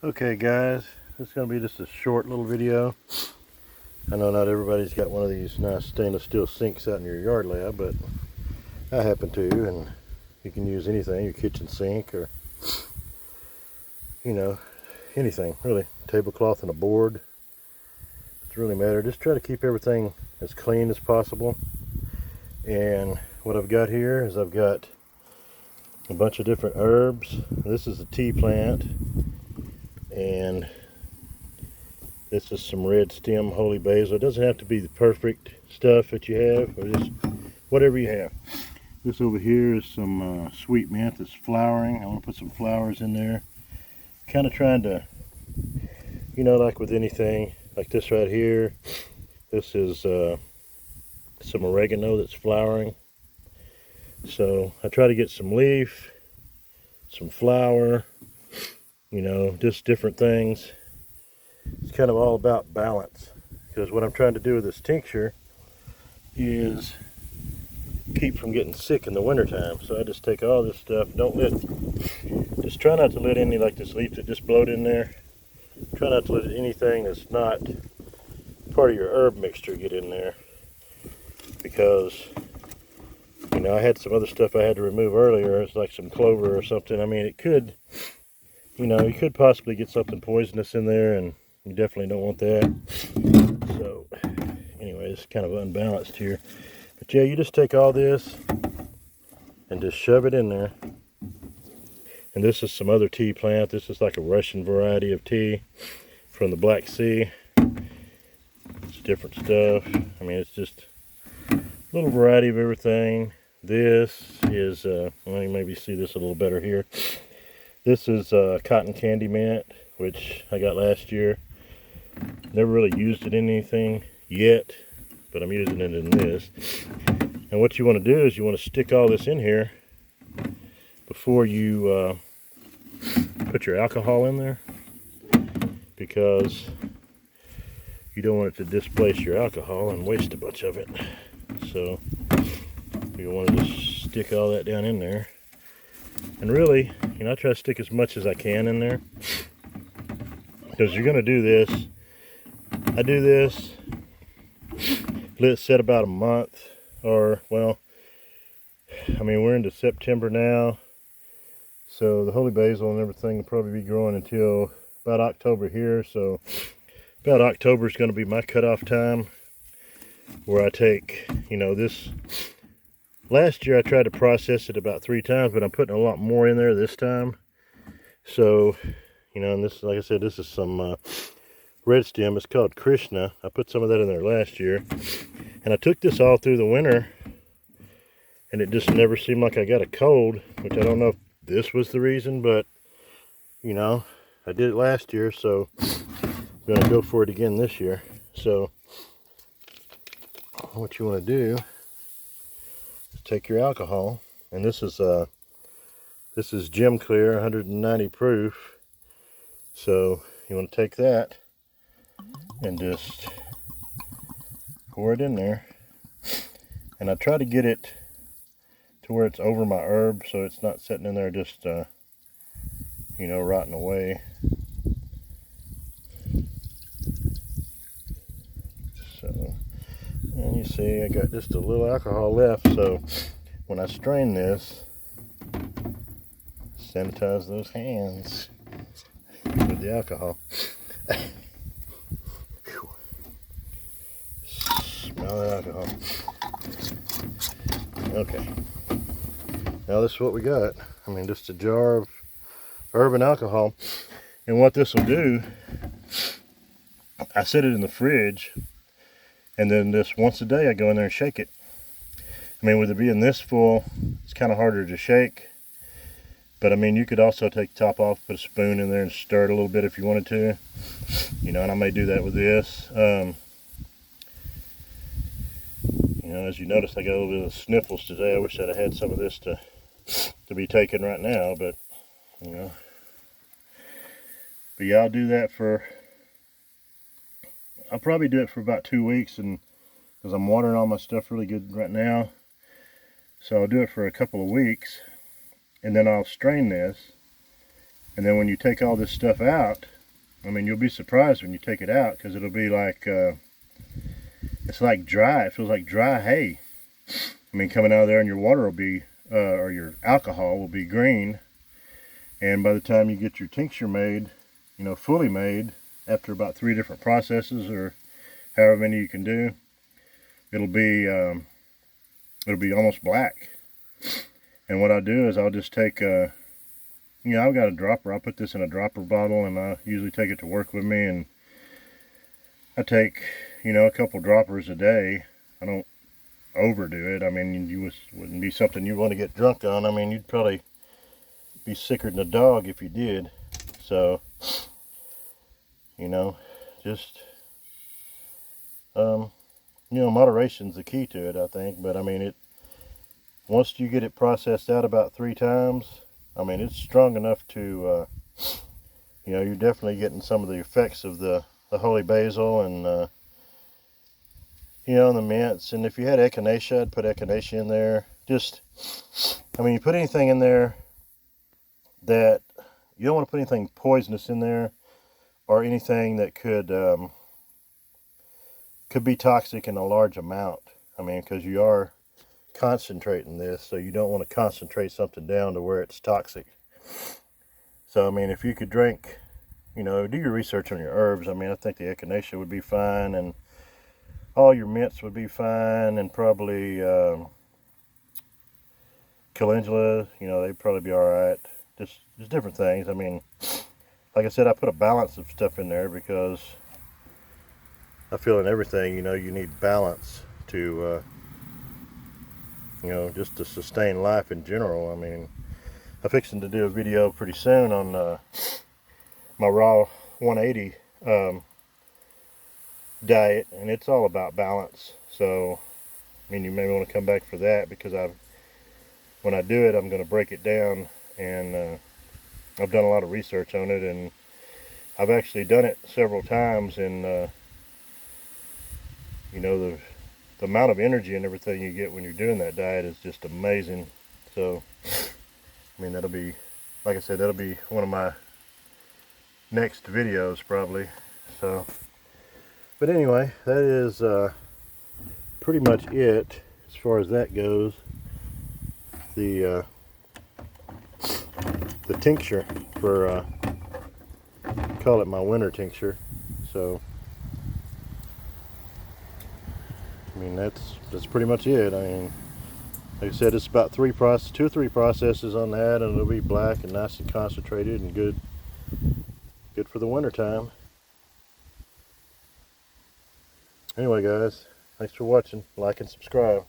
Okay guys, this is going to be just a short little video. I know not everybody's got one of these nice stainless steel sinks out in your yard lab, but I happen to, and you can use anything, your kitchen sink or, anything really. Tablecloth and a board, doesn't really matter. Just try to keep everything as clean as possible. And what I've got here is I've got a bunch of different herbs. This is a tea plant, and this is some red stem holy basil. It doesn't have to be the perfect stuff that you have, or just whatever you have. This over here is some sweet mint that's flowering. I want to put some flowers in there. Kind of trying to, like with anything, like this right here. This is some oregano that's flowering. So I try to get some leaf, some flower, just different things. It's kind of all about balance, because what I'm trying to do with this tincture is keep from getting sick in the wintertime. So I just take all this stuff, just try not to let any, like this leaf that just blowed in there, try not to let anything that's not part of your herb mixture get in there, because I had some other stuff I had to remove earlier. It's like some clover or something. I mean, it could, you could possibly get something poisonous in there, and you definitely don't want that. So anyway, it's kind of unbalanced here. But yeah, you just take all this and just shove it in there. And this is some other tea plant. This is like a Russian variety of tea from the Black Sea. It's different stuff. I mean, it's just a little variety of everything. This is, well, you maybe see this a little better here. This is cotton candy mint, which I got last year. Never really used it in anything yet, but I'm using it in this. And what you want to do is you want to stick all this in here before you put your alcohol in there, because you don't want it to displace your alcohol and waste a bunch of it. So you want to just stick all that down in there. And really, I try to stick as much as I can in there, because you're going to do this. I do this, let it set about a month, or, well, I mean, we're into September now, so the holy basil and everything will probably be growing until about October here. So about October is going to be my cutoff time, where I take, this. Last year I tried to process it about 3 times, but I'm putting a lot more in there this time. So, and this, like I said, this is some red stem. It's called Krishna. I put some of that in there last year, and I took this all through the winter, and it just never seemed like I got a cold, which I don't know if this was the reason, but I did it last year, so I'm going to go for it again this year. So what you want to do is take your alcohol, and this is Gem Clear 190 proof. So you want to take that and just pour it in there, and I try to get it to where it's over my herb, so it's not sitting in there just rotting away. So, and you see I got just a little alcohol left, so when I strain this, sanitize those hands with the alcohol. Smell the alcohol. Okay. Now this is what we got. I mean, just a jar of herb and alcohol. And what this will do, I set it in the fridge, and then just once a day I go in there and shake it. I mean, with it being this full, it's kind of harder to shake. But I mean, you could also take the top off, put a spoon in there and stir it a little bit if you wanted to. And I may do that with this. As you notice, I got a little bit of sniffles today. I wish I'd have had some of this to be taken right now, but But yeah, I'll do that I'll probably do it for about 2 weeks, and because I'm watering all my stuff really good right now. So I'll do it for a couple of weeks, and then I'll strain this, And then when you take all this stuff out, I mean, you'll be surprised when you take it out, because it'll be like, it's like dry. It feels like dry hay. I mean, coming out of there, and your water will be, or your alcohol will be green. And by the time you get your tincture made, you know, fully made, after about 3 different processes, or however many you can do, it'll be almost black. And what I'll do is I'll just take a, you know, I've got a dropper. I'll put this in a dropper bottle, and I usually take it to work with me. And I take, you know, a couple droppers a day. I don't overdo it. I mean, wouldn't be something you want to get drunk on. I mean, you'd probably be sicker than a dog if you did. So, you know, just, you know, moderation's the key to it, I think. But I mean, once you get it processed out about 3 times, I mean, it's strong enough to, you know, you're definitely getting some of the effects of the holy basil and, you know, the mints. And if you had echinacea, I'd put echinacea in there. Just, I mean, you put anything in there that, you don't want to put anything poisonous in there, or anything that could be toxic in a large amount. I mean, because you are concentrating this, so you don't want to concentrate something down to where it's toxic. So I mean, if you could drink, you know, do your research on your herbs. I mean, I think the echinacea would be fine, and all your mints would be fine, and probably calendula, you know, they'd probably be all right. Just different things. I mean, like I said, I put a balance of stuff in there because I feel in everything, you know, you need balance to you know, just to sustain life in general. I mean, I'm fixing to do a video pretty soon on my raw 180 diet, and it's all about balance. So, I mean, you may want to come back for that, because when I do it, I'm going to break it down, and I've done a lot of research on it, and I've actually done it several times, and you know, the amount of energy and everything you get when you're doing that diet is just amazing. So, I mean, that'll be, like I said, that'll be one of my next videos probably. So, but anyway, that is pretty much it as far as that goes. The tincture for call it my winter tincture. So, I mean, that's pretty much it. I mean, like I said, it's about 2 or 3 processes on that, and it'll be black and nice and concentrated and good for the winter time. Anyway, guys, thanks for watching. Like and subscribe.